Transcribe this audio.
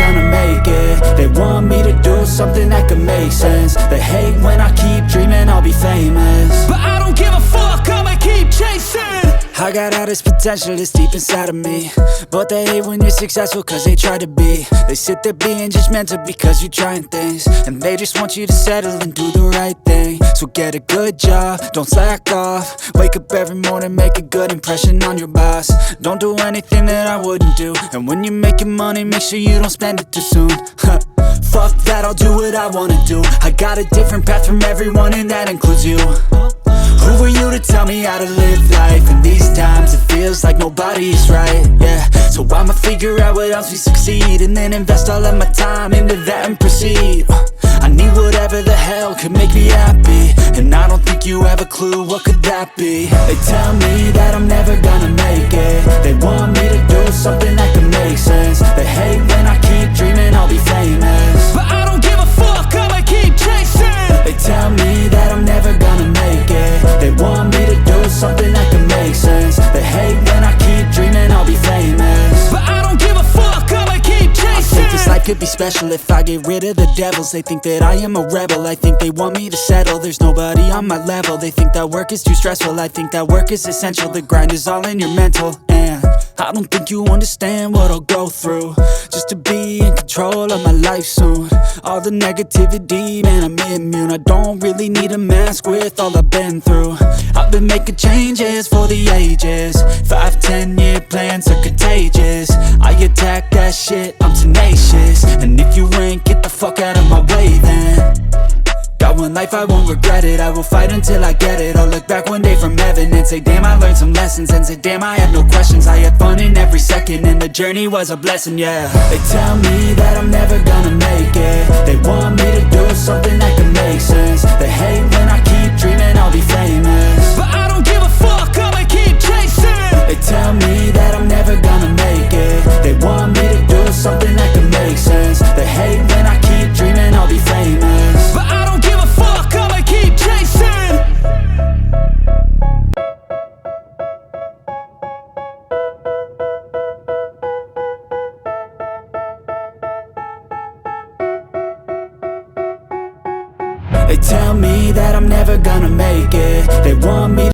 gonna make it. They want me to do something that could make sense. They hate when I keep dreaming I'll be famous, but I don't give a fuck, I'ma keep chasing. I got all this potential that's deep inside of me, but they hate when you're successful cause they try to be. They sit there being judgmental because you're trying things, and they just want you to settle and do the right thing. So get a good job, don't slack off. Wake up every morning, make a good impression on your boss. Don't do anything that I wouldn't do, and when you're making money, make sure you don't spend it too soon. Fuck that, I'll do what I wanna do. I got a different path from everyone, and that includes you. Who are you to tell me how to live life? In these times it feels like nobody's right, yeah. So I'ma figure out what else we succeed, and then invest all of my time into that and proceed. I need whatever the hell could make me happy, and I don't think you have a clue what could that be. They tell me that I'm never gonna make it. They want me to do something that can make sense. They hate when I keep dreaming I'll be famous, but I don't give a fuck, I'ma keep chasing. They tell me that I'm never gonna make it. They want me to do something that can make sense. They hate when I keep dreaming I'll be famous, but I don't give a fuck, I'ma keep chasing. I think this life could be special if I get rid of the devils. They think that I am a rebel, I think they want me to settle. There's nobody on my level. They think that work is too stressful, I think that work is essential. The grind is all in your mental, and I don't think you understand what I'll go through just to be in control of my life soon. All the negativity, man, I'm immune. I don't really need a mask with all I've been through. I've been making changes for the ages. 5-10 year plans are contagious. I attack that shit, I'm tenacious. And if you ain't, get the fuck out of my way then. Got one life, I won't regret it. I will fight until I get it. I'll look back one day from heaven and say damn, I learned some lessons. And say damn, I had no questions. I had fun in every second, and the journey was a blessing, yeah. They tell me that I'm never gonna make it. They want me to do something that can make sense. They hate when I keep dreaming I'll be famous, but I don't give a fuck, I'ma keep chasing. They tell me that I'm never gonna make it. They want me to do something that can make sense. They hate when I keep dreaming I'll be famous, but I don't give a fuck, I'ma keep chasing. They tell me that I'm never gonna make it. They want me